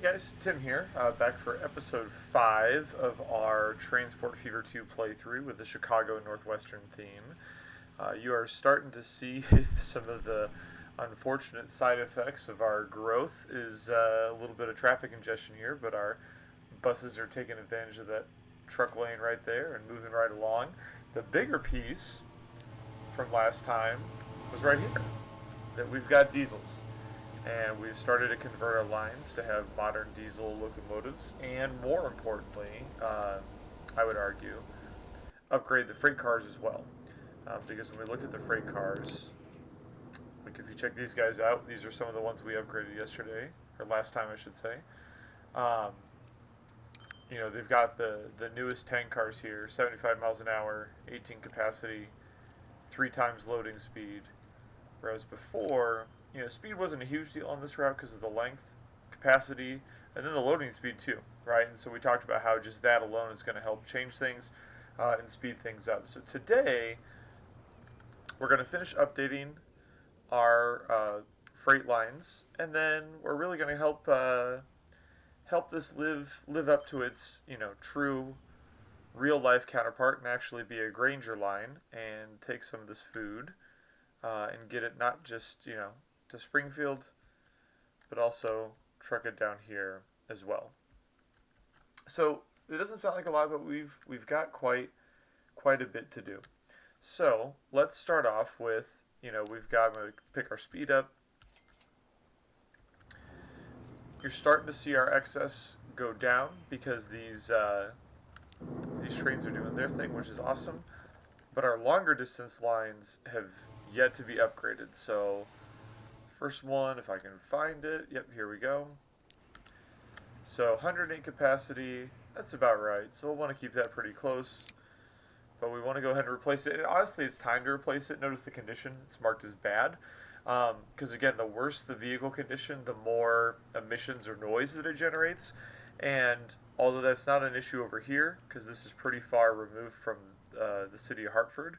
Hey guys, Tim here, back for episode 5 of our Transport Fever 2 playthrough with the Chicago Northwestern theme. You are starting to see some of the unfortunate side effects of our growth is a little bit of traffic congestion here, but our buses are taking advantage of that truck lane right there and moving right along. The bigger piece from last time was right here, that we've got diesels. And we've started to convert our lines to have modern diesel locomotives, and more importantly, I would argue, upgrade the freight cars as well. Because when we look at the freight cars, like if you check these guys out, these are some of the ones we upgraded yesterday, or last time I should say. Um, they've got the newest tank cars here, 75 miles an hour, 18 capacity, 3 times loading speed. Whereas before, speed wasn't a huge deal on this route because of the length, capacity, and then the loading speed too, right? And so we talked about how just that alone is going to help change things and speed things up. So today, we're going to finish updating our freight lines, and then we're really going to help this live up to its true real life counterpart and actually be a Granger line and take some of this food and get it not just to Springfield, but also truck it down here as well. So it doesn't sound like a lot, but we've got quite a bit to do. So let's start off with we've got to pick our speed up. You're starting to see our excess go down because these trains are doing their thing, which is awesome. But our longer distance lines have yet to be upgraded. So first one, if I can find it. Yep, here we go. So 108 capacity, that's about right. So we'll want to keep that pretty close. But we want to go ahead and replace it. And honestly, it's time to replace it. Notice the condition. It's marked as bad. Because again, the worse the vehicle condition, the more emissions or noise that it generates. And although that's not an issue over here, because this is pretty far removed from the city of Hartford,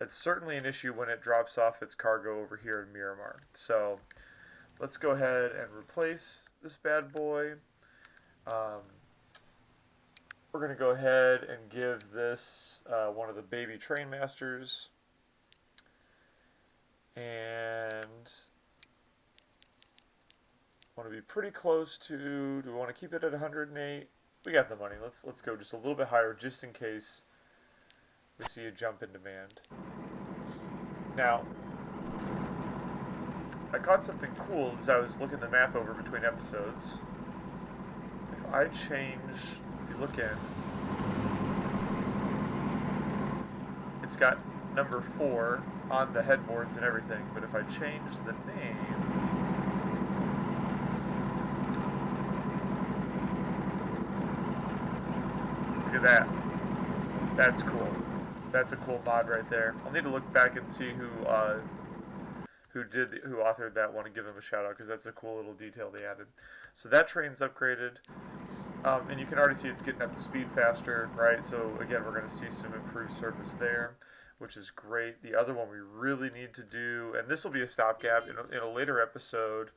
it's certainly an issue when it drops off its cargo over here in Miramar. So let's go ahead and replace this bad boy. We're going to go ahead and give this one of the baby train masters. And want to be pretty close to, do we want to keep it at 108? We got the money. Let's go just a little bit higher just in case we see a jump in demand. Now, I caught something cool as I was looking the map over between episodes. If I change, if you look in, it's got number 4 on the headboards and everything, but if I change the name, look at that. That's cool. That's a cool mod right there. I'll need to look back and see who authored that one and give them a shout out because that's a cool little detail they added. So that train's upgraded, and you can already see it's getting up to speed faster, right? So again, we're going to see some improved service there, which is great. The other one we really need to do, and this will be a stopgap in a later episode.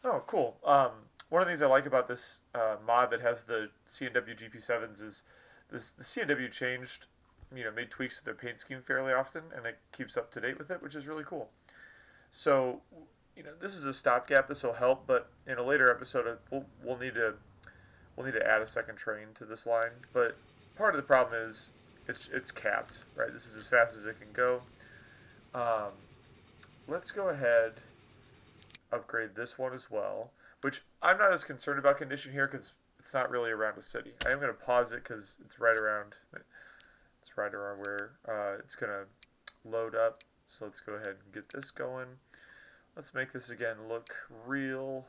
Oh, cool. One of the things I like about this mod that has the C&W GP7s is the C&W changed, made tweaks to their paint scheme fairly often, and it keeps up to date with it, which is really cool. So, this is a stopgap. This will help, but in a later episode, we'll need to add a second train to this line. But part of the problem is it's capped, right? This is as fast as it can go. Let's go ahead, upgrade this one as well, which I'm not as concerned about condition here because it's not really around a city. I am going to pause it because it's right around where it's going to load up. So let's go ahead and get this going. Let's make this again look real.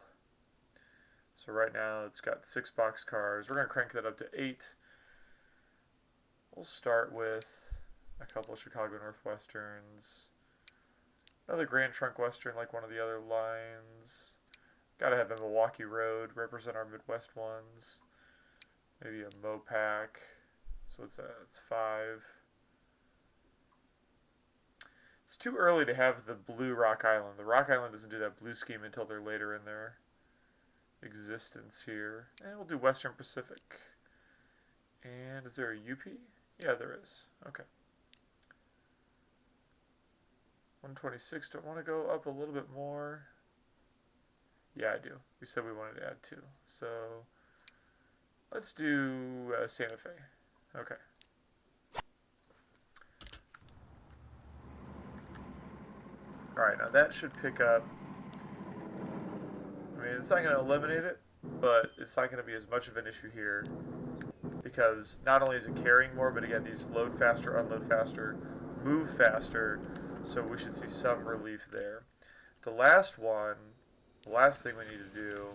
So right now it's got 6 box cars. We're going to crank that up to 8. We'll start with a couple of Chicago Northwesterns. Another Grand Trunk Western like one of the other lines. Gotta have a Milwaukee Road represent our Midwest ones. Maybe a Mopac. So it's 5. It's too early to have the blue Rock Island. The Rock Island doesn't do that blue scheme until they're later in existence here. And we'll do Western Pacific. And is there a UP? Yeah, there is. Okay. 126. Do I want to go up a little bit more? Yeah, I do. We said we wanted to add 2. So let's do Santa Fe. Okay. Alright, now that should pick up. I mean, it's not going to eliminate it, but it's not going to be as much of an issue here. Because not only is it carrying more, but again, these load faster, unload faster, move faster. So we should see some relief there. The last thing we need to do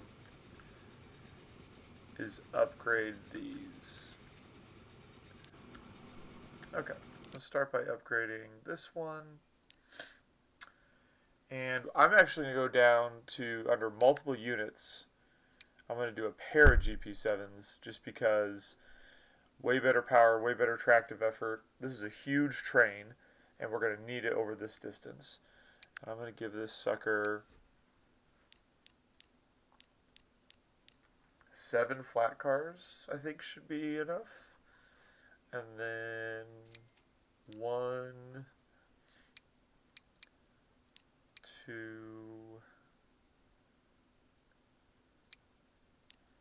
is upgrade these. Okay, let's start by upgrading this one. And I'm actually going to go down to under multiple units. I'm going to do a pair of GP7s just because way better power, way better tractive effort. This is a huge train, and we're going to need it over this distance. I'm going to give this sucker 7 flat cars, I think should be enough. And then 1, 2,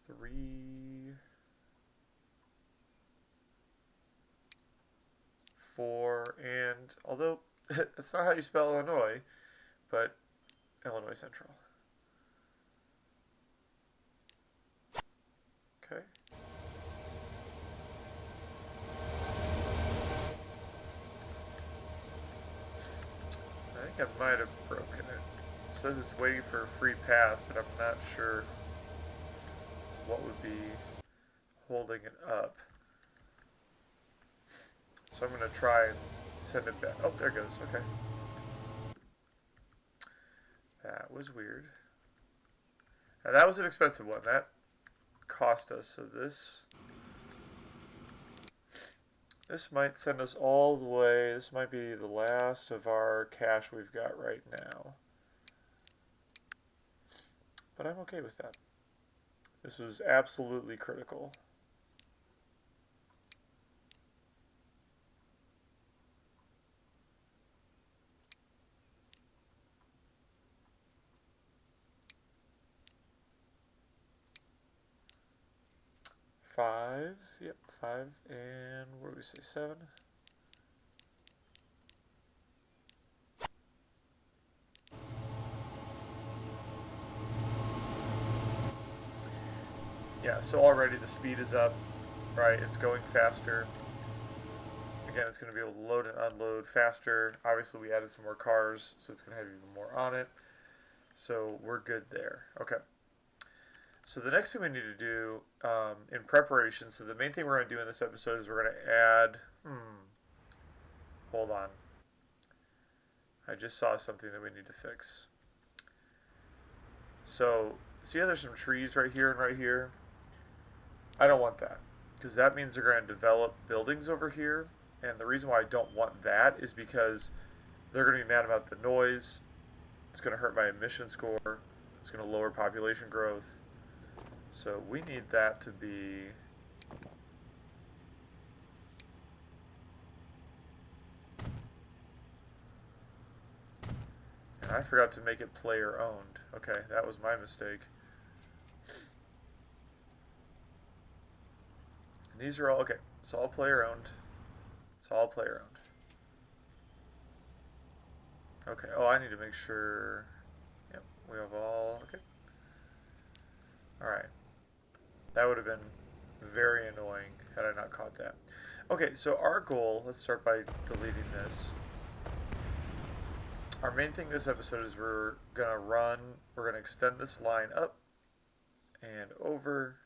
3, 4, and although that's not how you spell Illinois, but Illinois Central. Okay. I think I might have broken it. It says it's waiting for a free path, but I'm not sure what would be holding it up. So I'm going to try and send it back. Oh, there it goes. Okay. That was weird. Now that was an expensive one. That cost us. So this might send us all the way. This might be the last of our cash we've got right now. But I'm okay with that. This was absolutely critical. Five, yep, 5, and what do we say, 7? Yeah, so already the speed is up, right? It's going faster. Again, it's going to be able to load and unload faster. Obviously, we added some more cars, so it's going to have even more on it. So we're good there. Okay. So the next thing we need to do in preparation, so the main thing we're going to do in this episode is we're going to add, hold on. I just saw something that we need to fix. So, see how there's some trees right here and right here? I don't want that, because that means they're going to develop buildings over here, and the reason why I don't want that is because they're going to be mad about the noise, it's going to hurt my emission score, it's going to lower population growth. So we need that to be and I forgot to make it player owned. Okay, that was my mistake. And these are all okay. It's all player owned. It's all player owned. Okay. Oh, I need to make sure. Yep, we have all. Okay. All right. That would have been very annoying had I not caught that. Okay, so our goal, let's start by deleting this. Our main thing this episode is we're going to extend this line up and over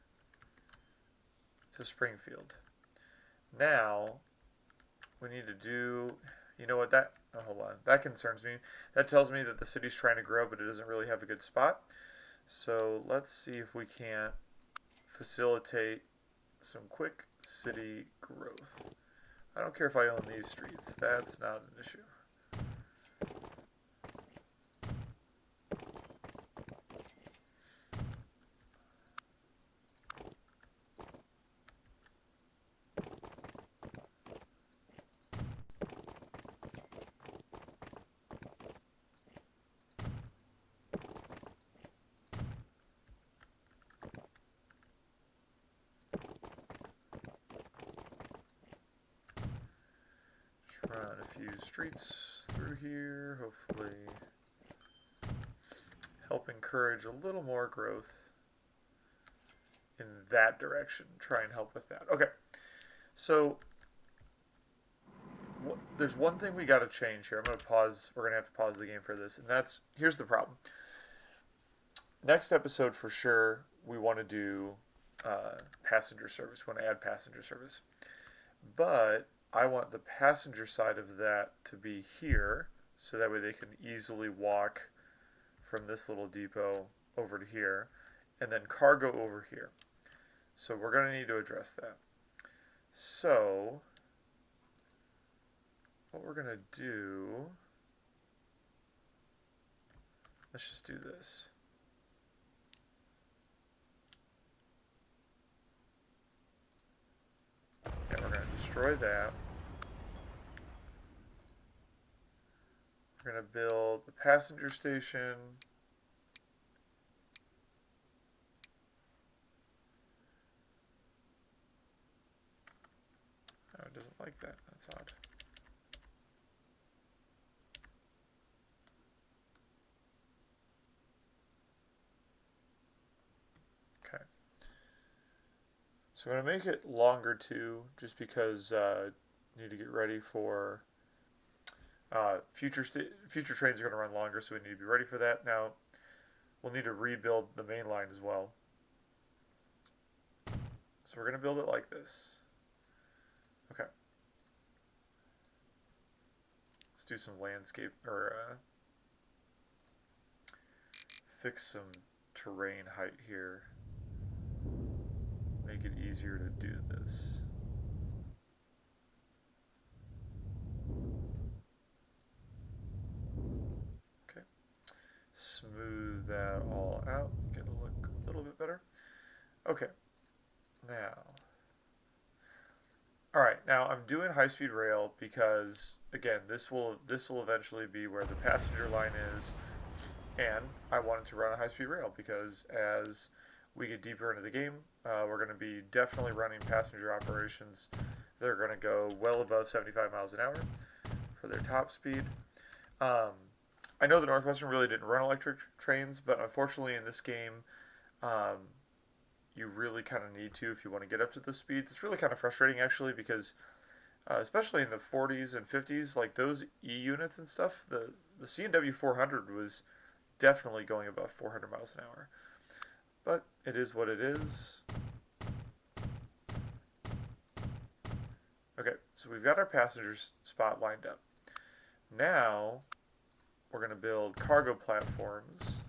to Springfield. Now, we need to do, you know what, hold on, that concerns me. That tells me that the city's trying to grow, but it doesn't really have a good spot. So let's see if we can't facilitate some quick city growth. I don't care if I own these streets. That's not an issue. Let's run a few streets through here, hopefully help encourage a little more growth in that direction. Try and help with that. Okay, so there's one thing we got to change here. I'm going to pause. We're going to have to pause the game for this, and that's, here's the problem. Next episode for sure, we want to do passenger service. We want to add passenger service, but I want the passenger side of that to be here, so that way they can easily walk from this little depot over to here, and then cargo over here. So we're going to need to address that. So what we're going to do, let's just do this. Yeah, we're going to destroy that. We're going to build a passenger station. Oh, it doesn't like that. That's odd. Okay. So I'm going to make it longer too, just because I need to get ready for future trains are going to run longer, so we need to be ready for that. Now, we'll need to rebuild the main line as well. So we're going to build it like this. Okay. Let's do some landscape, or fix some terrain height here. Make it easier to do this. Okay. Smooth that all out. Get it look a little bit better. Okay. Now. Alright, now I'm doing high-speed rail because, again, this will eventually be where the passenger line is, and I wanted to run a high-speed rail because as we get deeper into the game, we're going to be definitely running passenger operations that are going to go well above 75 miles an hour for their top speed. I know the Northwestern really didn't run electric trains, but unfortunately in this game, you really kind of need to if you want to get up to the speeds. It's really kind of frustrating actually because especially in the 40s and 50s, like those E units and stuff, the C&W 400 was definitely going above 400 miles an hour. But it is what it is. Okay, so we've got our passenger spot lined up. Now we're going to build cargo platforms.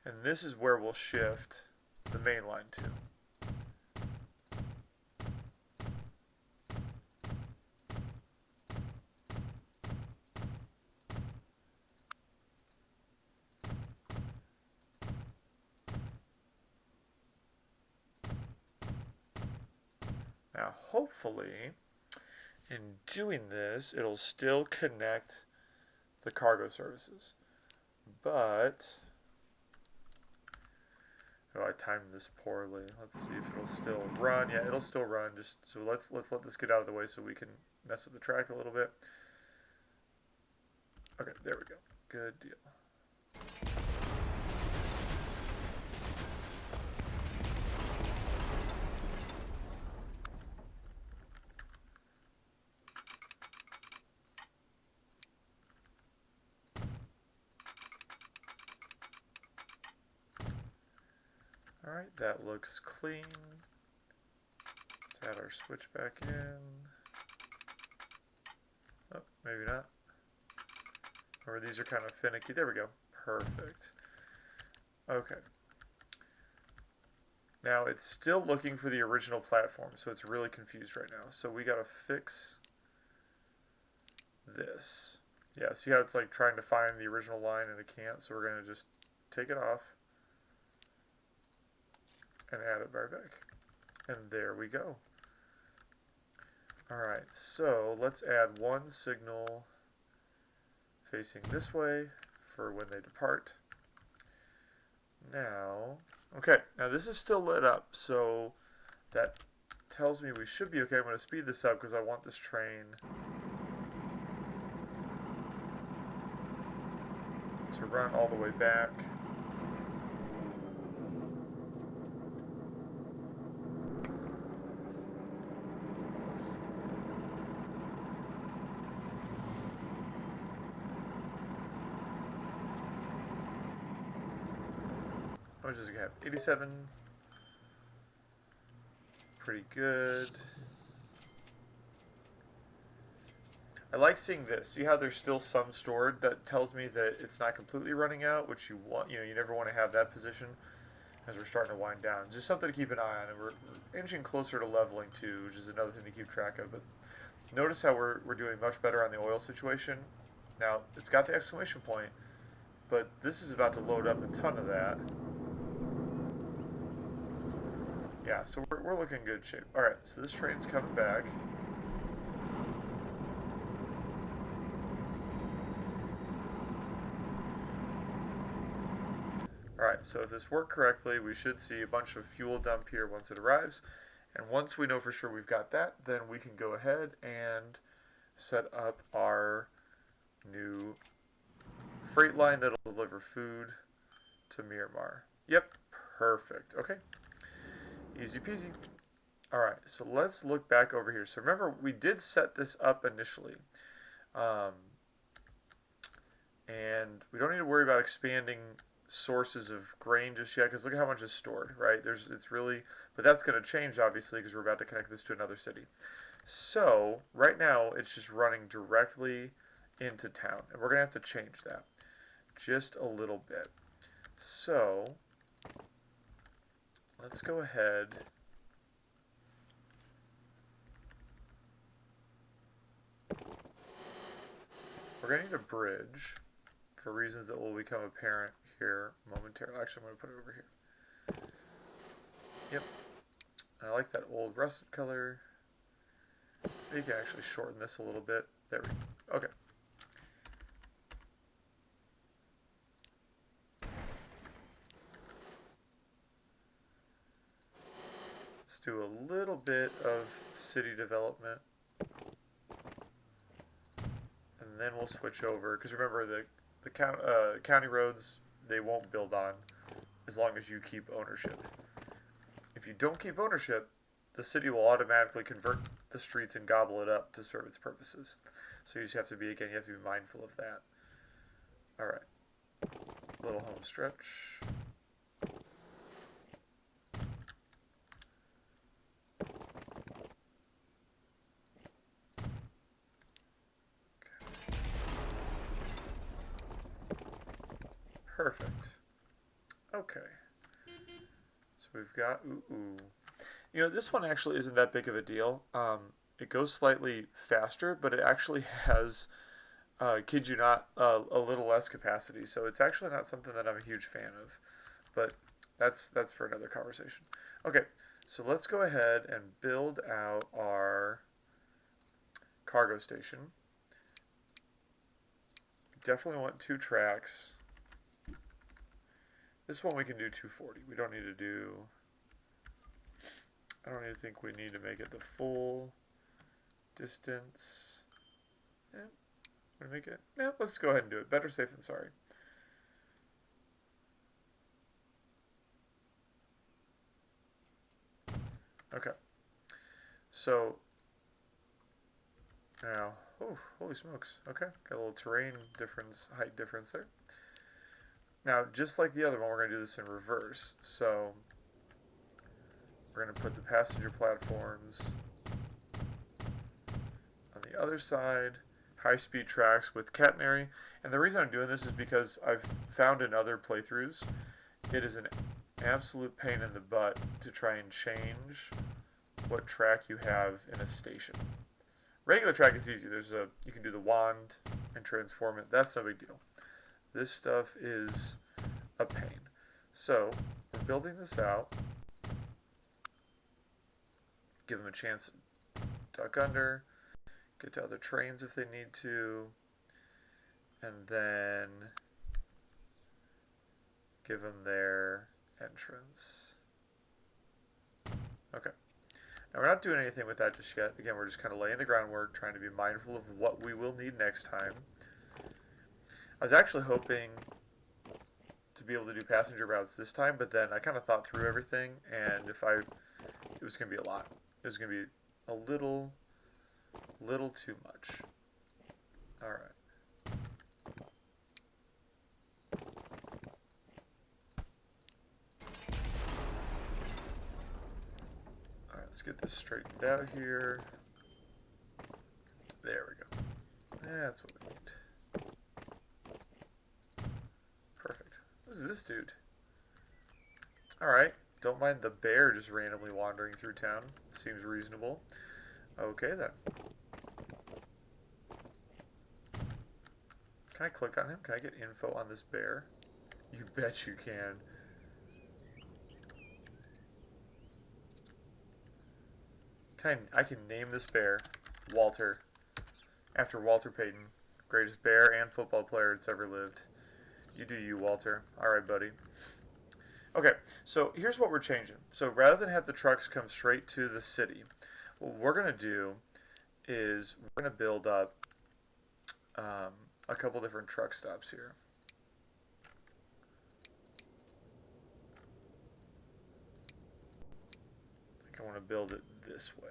And this is where we'll shift the main line to. Now, hopefully, in doing this, it'll still connect the cargo services. But oh, I timed this poorly. Let's see if it'll still run. Yeah, it'll still run. Just so let's let this get out of the way so we can mess with the track a little bit. Okay, there we go. Good deal. Alright, that looks clean. Let's add our switch back in. Oh, maybe not. Or these are kind of finicky. There we go. Perfect. Okay. Now it's still looking for the original platform, so it's really confused right now. So we gotta fix this. Yeah, see how it's like trying to find the original line and it can't, so we're gonna just take it off and add it right back. And there we go. Alright, so let's add one signal facing this way for when they depart. Now, okay, now this is still lit up, so that tells me we should be okay. I'm going to speed this up because I want this train to run all the way back. How much does it have? 87. Pretty good. I like seeing this. See how there's still some stored? That tells me that it's not completely running out, which you want. You never want to have that position as we're starting to wind down. Just something to keep an eye on. And we're inching closer to leveling too, which is another thing to keep track of. But notice how we're doing much better on the oil situation. Now, it's got the exclamation point, but this is about to load up a ton of that. Yeah, so we're looking in good shape. Alright, so this train's coming back. Alright, so if this worked correctly, we should see a bunch of fuel dump here once it arrives. And once we know for sure we've got that, then we can go ahead and set up our new freight line that'll deliver food to Miramar. Yep, perfect. Okay. Easy peasy. Alright, so let's look back over here. So remember, we did set this up initially. And we don't need to worry about expanding sources of grain just yet, because look at how much is stored, right? But that's going to change, obviously, because we're about to connect this to another city. So, right now, it's just running directly into town. And we're going to have to change that just a little bit. So, let's go ahead. We're going to need a bridge for reasons that will become apparent here momentarily. Actually, I'm going to put it over here. Yep. I like that old rusted color. You can actually shorten this a little bit. There we go. Okay. Let's do a little bit of city development. And then we'll switch over. Because remember, the county roads, they won't build on as long as you keep ownership. If you don't keep ownership, the city will automatically convert the streets and gobble it up to serve its purposes. So you just have to be mindful of that. Alright. Little home stretch. Perfect. Okay. So we've got this one actually isn't that big of a deal. It goes slightly faster, but it actually has, kid you not, a little less capacity. So it's actually not something that I'm a huge fan of. But that's for another conversation. Okay, so let's go ahead and build out our cargo station. Definitely want 2 tracks. This one we can do 240. We don't need to do... I don't even think we need to make it the full distance. Yeah, want to make it? Yeah, let's go ahead and do it. Better safe than sorry. Okay. So, now, oh, holy smokes. Okay, got a little terrain difference, height difference there. Now, just like the other one, we're going to do this in reverse. So, we're going to put the passenger platforms on the other side, high-speed tracks with catenary. And the reason I'm doing this is because I've found in other playthroughs, it is an absolute pain in the butt to try and change what track you have in a station. Regular track is easy. You can do the wand and transform it. That's no big deal. This stuff is a pain. So, we're building this out. Give them a chance to duck under, get to other trains if they need to, and then give them their entrance. Okay. And we're not doing anything with that just yet. Again, we're just kind of laying the groundwork, trying to be mindful of what we will need next time. I was actually hoping to be able to do passenger routes this time, but then I kind of thought through everything, and it was going to be a lot. It was going to be a little too much. All right. All right, let's get this straightened out here. There we go. That's what we need. Perfect. Who's this dude? Alright. Don't mind the bear just randomly wandering through town. Seems reasonable. Okay then. Can I click on him? Can I get info on this bear? You bet you can. I can name this bear Walter. After Walter Payton. Greatest bear and football player that's ever lived. You do you, Walter. Alright, buddy. Okay, so here's what we're changing. So rather than have the trucks come straight to the city, what we're going to do is we're going to build up a couple different truck stops here. I think I want to build it this way.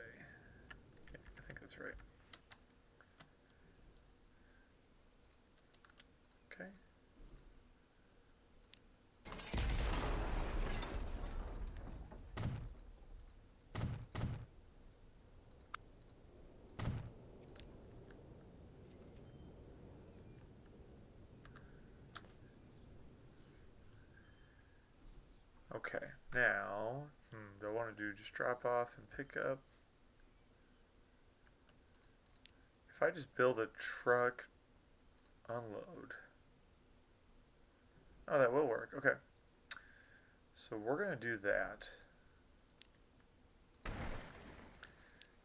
Yeah, I think that's right. Okay. Okay, now, do I want to do just drop off and pick up? If I just build a truck, unload. Oh, that will work. Okay. So we're going to do that.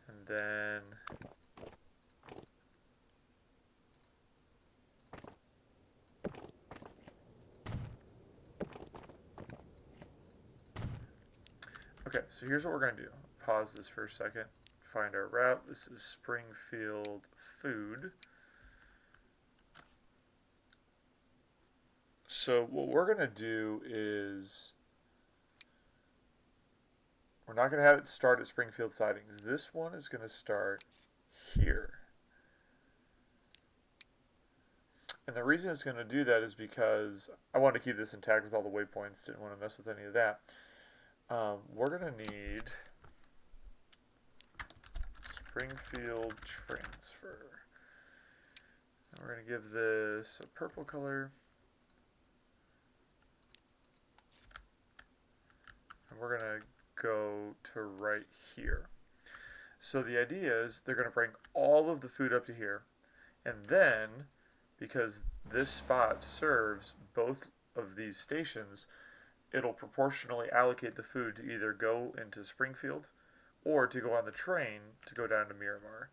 And then okay, so here's what we're going to do. Pause this for a second. Find our route. This is Springfield Food. So what we're going to do is we're not going to have it start at Springfield Sidings. This one is going to start here. And the reason it's going to do that is because I wanted to keep this intact with all the waypoints. Didn't want to mess with any of that. We're going to need Springfield transfer. And we're going to give this a purple color. And we're going to go to right here. So the idea is they're going to bring all of the food up to here. And then, because this spot serves both of these stations, it'll proportionally allocate the food to either go into Springfield or to go on the train to go down to Miramar.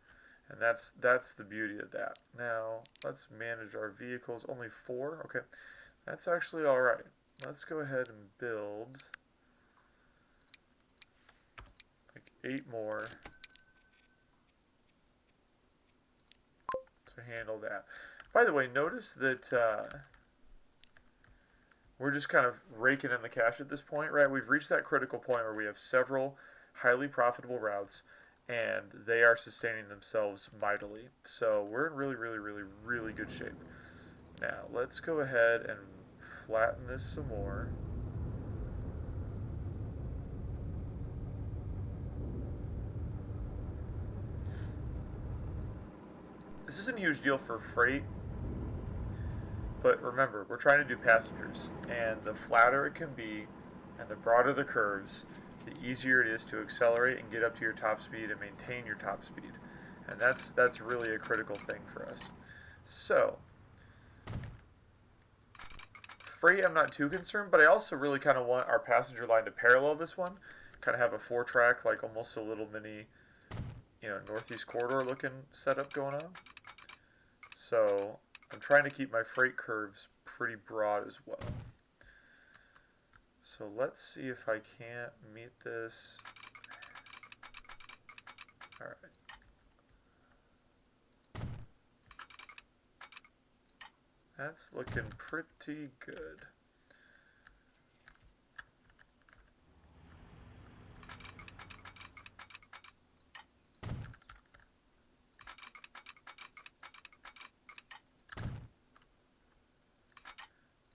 And that's the beauty of that. Now, let's manage our vehicles. Only 4? Okay, that's actually alright. Let's go ahead and build like 8 more to handle that. By the way, notice that we're just kind of raking in the cash at this point, right? We've reached that critical point where we have several highly profitable routes, and they are sustaining themselves mightily. So we're in really good shape. Now, let's go ahead and flatten this some more. This isn't a huge deal for freight, but remember, we're trying to do passengers, and the flatter it can be, and the broader the curves, the easier it is to accelerate and get up to your top speed and maintain your top speed. And that's really a critical thing for us. So, freight I'm not too concerned, but I also really kind of want our passenger line to parallel this one. Kind of have a 4-track, like almost a little mini, northeast corridor looking setup going on. So, I'm trying to keep my freight curves pretty broad as well. So let's see if I can't meet this. That's looking pretty good.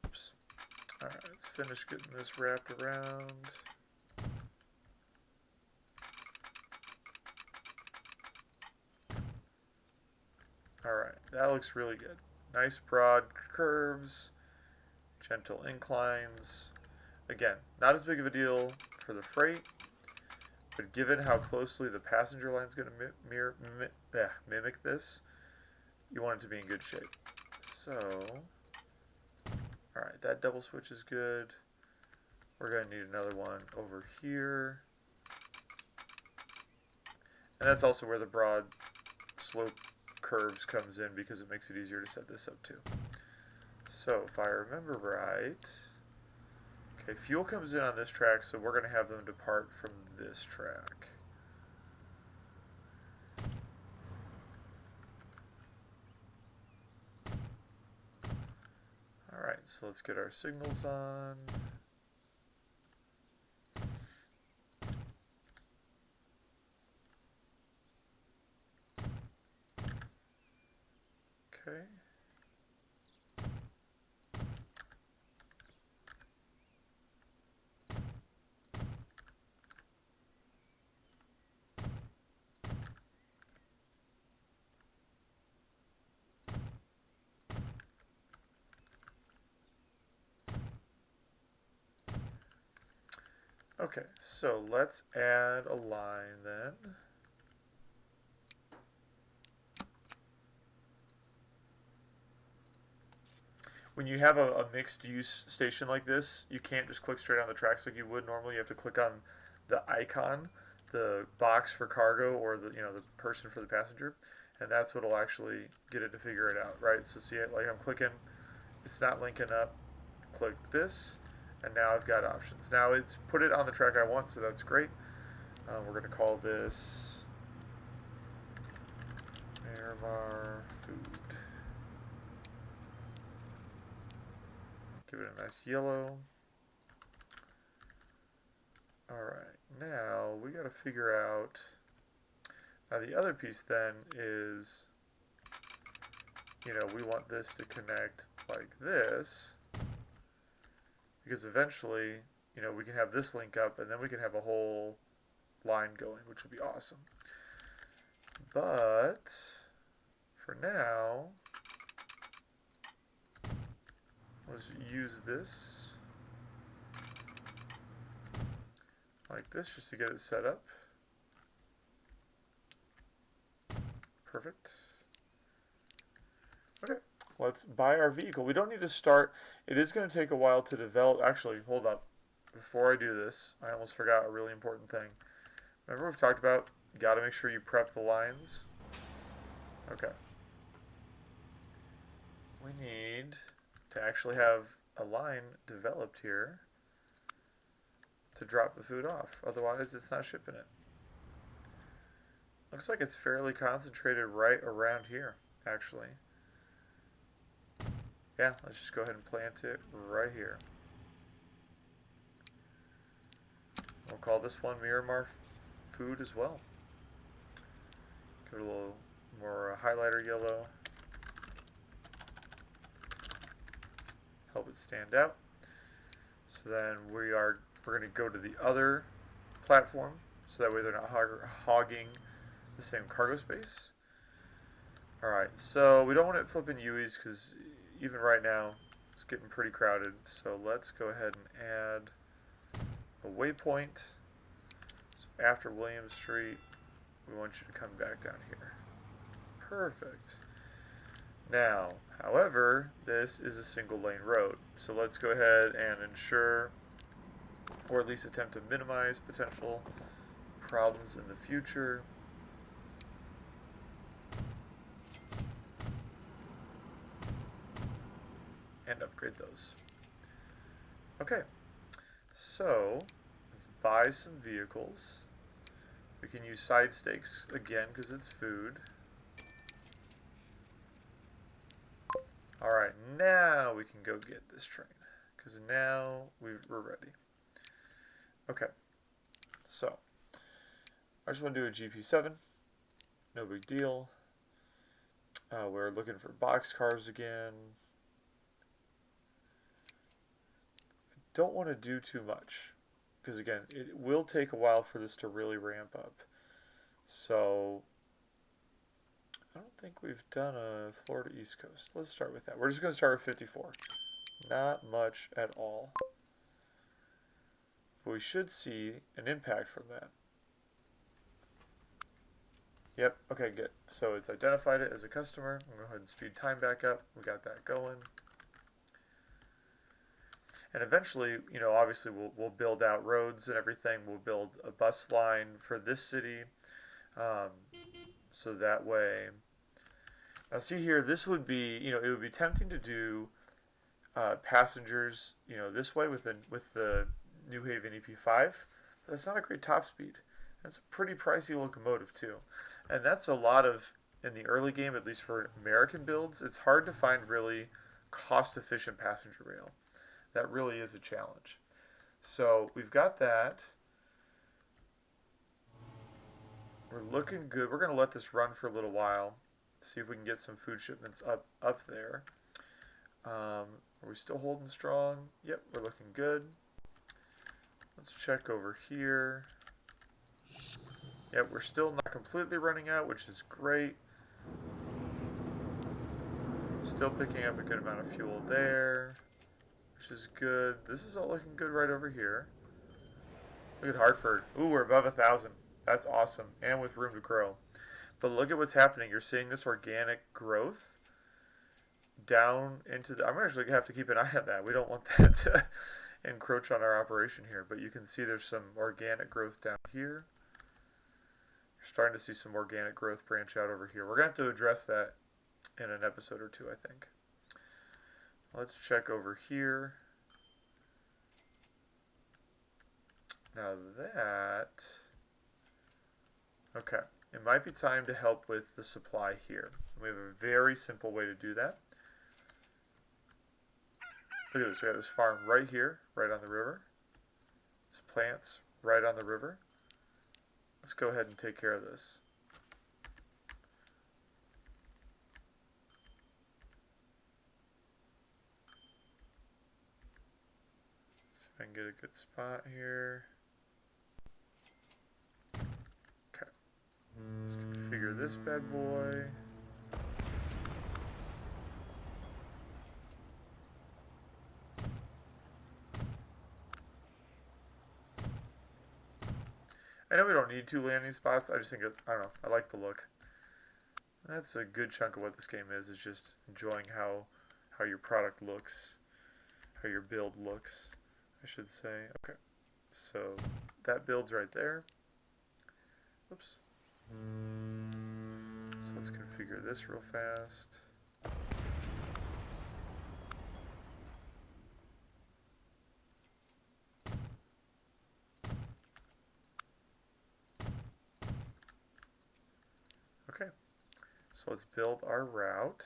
Oops. Alright, let's finish getting this wrapped around. Alright, that looks really good. Nice broad curves, gentle inclines. Again, not as big of a deal for the freight, but given how closely the passenger line is going to mimic this, you want it to be in good shape. So, alright, that double switch is good. We're going to need another one over here. And that's also where the broad slope curves comes in, because it makes it easier to set this up too. So if I remember right, okay, fuel comes in on this track, so we're going to have them depart from this track. Alright, so let's get our signals on. Okay. Okay, so let's add a line then. When you have a mixed use station like this, you can't just click straight on the tracks like you would normally. You have to click on the icon, the box for cargo, or the the person for the passenger, and that's what'll actually get it to figure it out, right? So see, like I'm clicking, it's not linking up. Click this, and now I've got options. Now it's put it on the track I want, so that's great. We're going to call this Miramar Food. Give it a nice yellow. Alright, now we got to figure out, now the other piece then is, we want this to connect like this, because eventually, we can have this link up, and then we can have a whole line going, which would be awesome. But for now, let's use this like this just to get it set up. Perfect. Okay, let's buy our vehicle. We don't need to start. It is going to take a while to develop. Actually, hold up. Before I do this, I almost forgot a really important thing. Remember we've talked about, you got to make sure you prep the lines. Okay. We need to actually have a line developed here to drop the food off. Otherwise, it's not shipping it. Looks like it's fairly concentrated right around here, actually. Yeah, let's just go ahead and plant it right here. We'll call this one Miramar Food as well. Give it a little more highlighter yellow. Help it stand out. So then we're going to go to the other platform, so that way they're not hogging the same cargo space. Alright, so we don't want it flipping U's, because even right now it's getting pretty crowded. So let's go ahead and add a waypoint. So after William Street, we want you to come back down here. Perfect. Now, however, this is a single lane road. So let's go ahead and ensure, or at least attempt to minimize potential problems in the future. And upgrade those. Okay, so let's buy some vehicles. We can use side stakes again because it's food. Alright, now we can go get this train. Because now we're ready. Okay, so I just want to do a GP7. No big deal. We're looking for boxcars again. Don't want to do too much. Because again, it will take a while for this to really ramp up. So I don't think we've done a Florida East Coast. Let's start with that. We're just going to start with 54. Not much at all. But we should see an impact from that. Yep, okay, good. So it's identified it as a customer. I'm going to go ahead and speed time back up. We got that going. And eventually, you know, obviously we'll build out roads and everything. We'll build a bus line for this city. So that way, now see here, this would be, you know, it would be tempting to do passengers, you know, this way with the New Haven EP5. But that's not a great top speed. That's a pretty pricey locomotive too. And that's a lot of, in the early game, at least for American builds, it's hard to find really cost-efficient passenger rail. That really is a challenge. So we've got that. We're looking good. We're going to let this run for a little while. See if we can get some food shipments up there. Are we still holding strong? Yep, we're looking good. Let's check over here. Yep, we're still not completely running out, which is great. Still picking up a good amount of fuel there, which is good. This is all looking good right over here. Look at Hartford. Ooh, we're above 1,000. That's awesome, and with room to grow. But look at what's happening. You're seeing this organic growth down into the... I'm actually going to have to keep an eye on that. We don't want that to encroach on our operation here. But you can see there's some organic growth down here. You're starting to see some organic growth branch out over here. We're going to have to address that in an episode or two, I think. Let's check over here. Now that... Okay, it might be time to help with the supply here. We have a very simple way to do that. Look at this, we have this farm right here, right on the river. This plant's right on the river. Let's go ahead and take care of this. See if I can get a good spot here. Okay. Let's configure this bad boy. I know we don't need 2 landing spots. I just think, I don't know, I like the look. That's a good chunk of what this game is just enjoying how your product looks, how your build looks, I should say. Okay, so that build's right there. Oops. So let's configure this real fast. Okay, so let's build our route.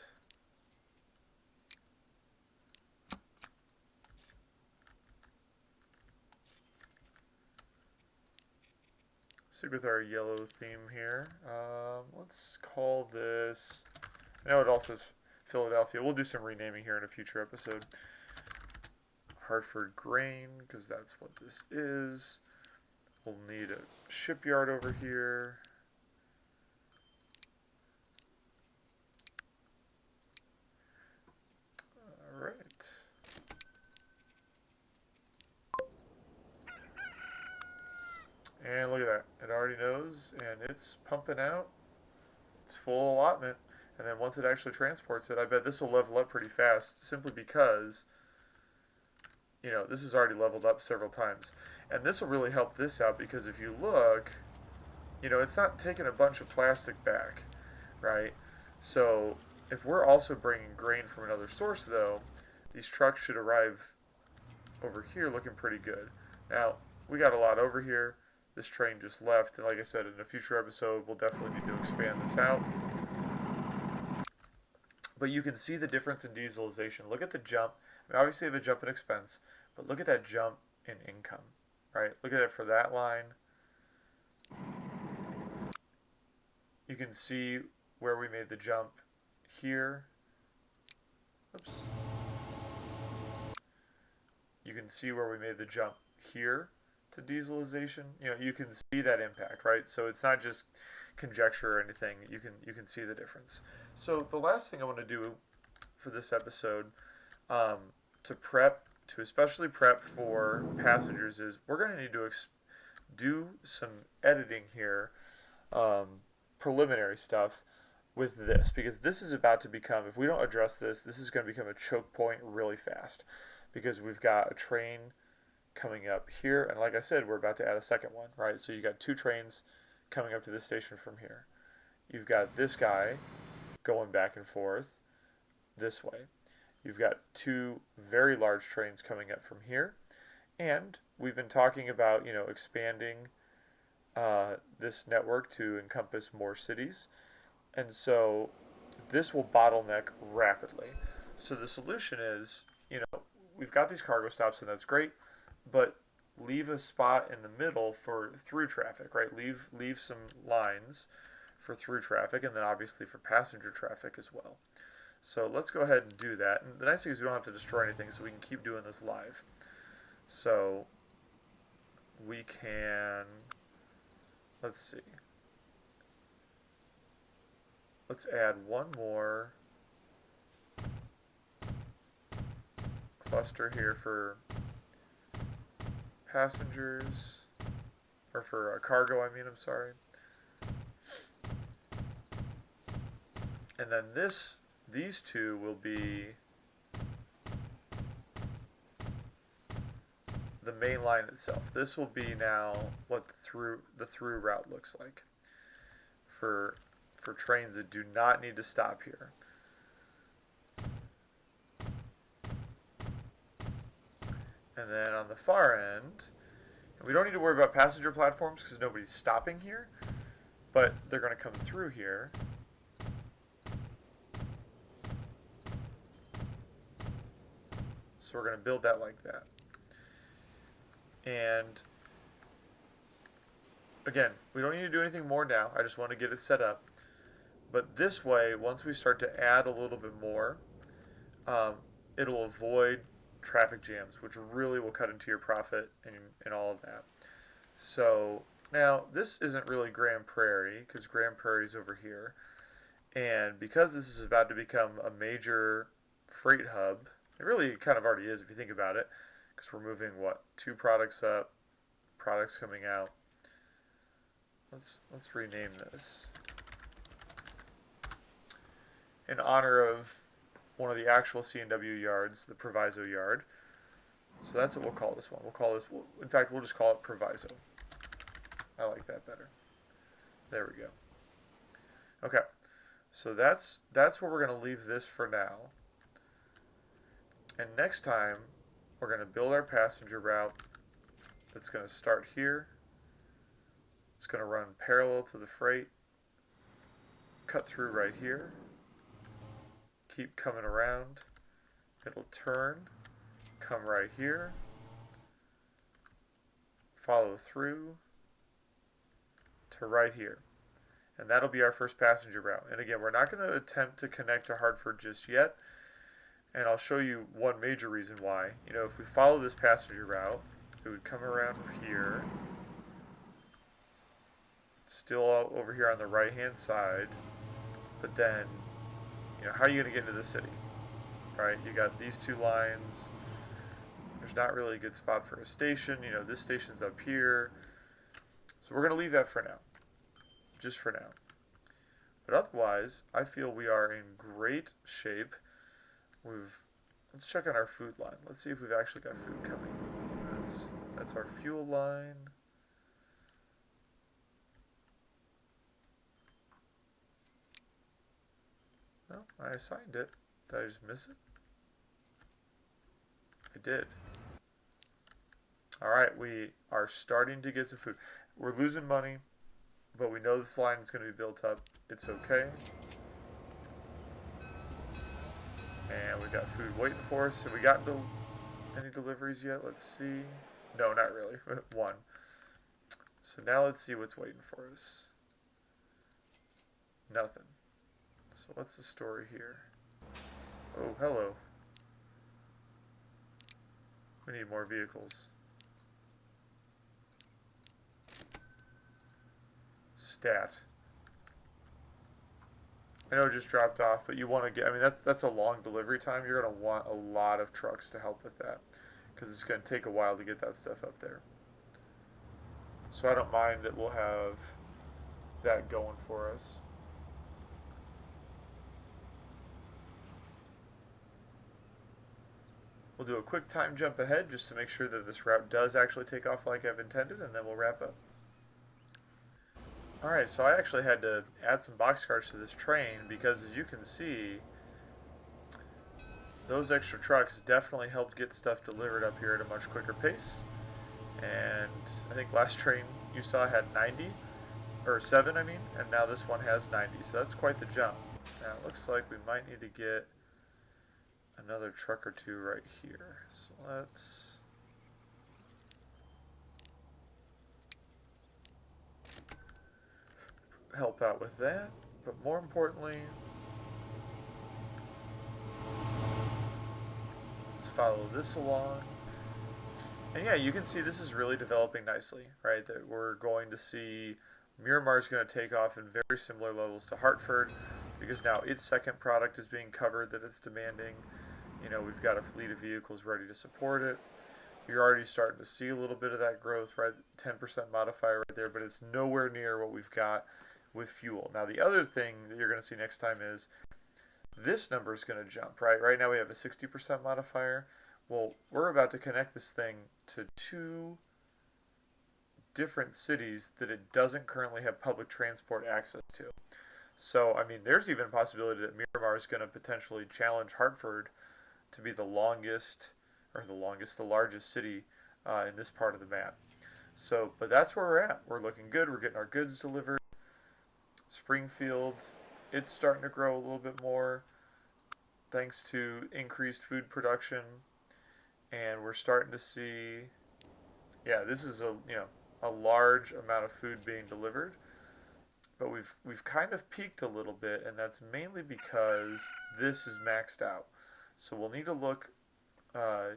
Stick with our yellow theme here. Let's call this, I know it also says Philadelphia. We'll do some renaming here in a future episode. Hartford Grain, because that's what this is. We'll need a shipyard over here. Alright. And look at that. It already knows, and it's pumping out. It's full allotment. And then once it actually transports it, I bet this will level up pretty fast, simply because, you know, this has already leveled up several times. And this will really help this out, because if you look, you know, it's not taking a bunch of plastic back, right? So if we're also bringing grain from another source, though, these trucks should arrive over here looking pretty good. Now, we got a lot over here. This train just left, and like I said, in a future episode, we'll definitely need to expand this out. But you can see the difference in dieselization. Look at the jump. I mean, obviously, you have a jump in expense, but look at that jump in income, right? Look at it for that line. You can see where we made the jump here. Oops. You can see where we made the jump here to dieselization. You know, you can see that impact, right? So it's not just conjecture or anything. You can see the difference. So the last thing I want to do for this episode, to especially prep for passengers, is we're going to need to do some editing here, preliminary stuff with this, because this is about to become, if we don't address this, this is going to become a choke point really fast, because we've got a train coming up here, and like I said, we're about to add a second one, right? So you got two trains coming up to this station from here. You've got this guy going back and forth this way. You've got two very large trains coming up from here, and we've been talking about, you know, expanding this network to encompass more cities, and so this will bottleneck rapidly. So the solution is, you know, we've got these cargo stops, and that's great, but leave a spot in the middle for through traffic, right? Leave some lines for through traffic, and then obviously for passenger traffic as well. So let's go ahead and do that. And the nice thing is we don't have to destroy anything, so we can keep doing this live. So we can, let's see. Let's add one more cluster here for passengers, or for cargo, I mean, I'm sorry. And then these two will be the main line itself. This will be now what the through route looks like for trains that do not need to stop here. And then on the far end, we don't need to worry about passenger platforms because nobody's stopping here, but they're going to come through here. So we're going to build that like that. And again, we don't need to do anything more now. I just want to get it set up. But this way, once we start to add a little bit more, it'll avoid traffic jams, which really will cut into your profit and all of that. So now this isn't really Grand Prairie, because Grand Prairie's over here. And because this is about to become a major freight hub, it really kind of already is if you think about it, because we're moving, what, 2 products up, products coming out. Let's rename this in honor of one of the actual C&W yards, the Proviso yard. So that's what we'll call this one. We'll call this, in fact, we'll just call it Proviso. I like that better. There we go. Okay, so that's where we're going to leave this for now. And next time, we're going to build our passenger route that's going to start here. It's going to run parallel to the freight, cut through right here, keep coming around. It'll turn, come right here, follow through to right here. And that'll be our first passenger route. And again, we're not going to attempt to connect to Hartford just yet. And I'll show you one major reason why. You know, if we follow this passenger route, it would come around here, still over here on the right-hand side, but then, you know, how are you going to get into the city, right? You got these 2 lines. There's not really a good spot for a station. You know, this station's up here. So we're going to leave that for now, just for now. But otherwise, I feel we are in great shape. Let's check on our food line. Let's see if we've actually got food coming. That's our fuel line. No, I assigned it. Did I just miss it? I did. Alright, we are starting to get some food. We're losing money, but we know this line is going to be built up. It's okay. And we got food waiting for us. Have we got any deliveries yet? Let's see. No, not really. One. So now let's see what's waiting for us. Nothing. So what's the story here? Oh, hello. We need more vehicles. Stat. I know it just dropped off, but you want to get, I mean, that's a long delivery time. You're going to want a lot of trucks to help with that, because it's going to take a while to get that stuff up there. So I don't mind that we'll have that going for us. We'll do a quick time jump ahead just to make sure that this route does actually take off like I've intended, and then we'll wrap up. Alright, so I actually had to add some boxcars to this train because, as you can see, those extra trucks definitely helped get stuff delivered up here at a much quicker pace. And I think last train you saw had 90, or 7 I mean, and now this one has 90, so that's quite the jump. Now it looks like we might need to get another truck or two right here. So let's help out with that, but more importantly, let's follow this along. And yeah, you can see this is really developing nicely, right? That we're going to see Miramar is going to take off in very similar levels to Hartford, because now its second product is being covered that it's demanding. You know, we've got a fleet of vehicles ready to support it. You're already starting to see a little bit of that growth, right? 10% modifier right there, but it's nowhere near what we've got with fuel. Now, the other thing that you're going to see next time is this number is going to jump, right? Right now we have a 60% modifier. Well, we're about to connect this thing to 2 different cities that it doesn't currently have public transport access to. So, I mean, there's even a possibility that Miramar is going to potentially challenge Hartford to be the largest city in this part of the map. So, but that's where we're at. We're looking good. We're getting our goods delivered. Springfield, it's starting to grow a little bit more thanks to increased food production, and we're starting to see, yeah, this is a large amount of food being delivered, but we've kind of peaked a little bit, and that's mainly because this is maxed out. So we'll need to look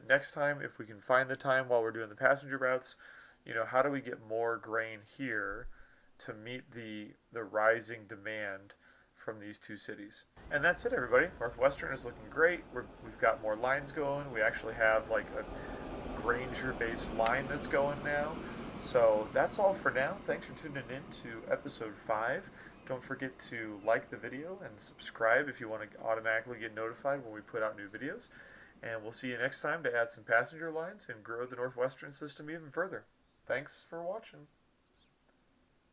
next time, if we can find the time while we're doing the passenger routes, how do we get more grain here to meet the rising demand from these 2 cities. And that's it, everybody. Northwestern is looking great. We've got more lines going. We actually have like a Granger-based line that's going now. So that's all for now. Thanks for tuning in to episode 5. Don't forget to like the video and subscribe if you want to automatically get notified when we put out new videos. And we'll see you next time to add some passenger lines and grow the Northwestern system even further. Thanks for watching.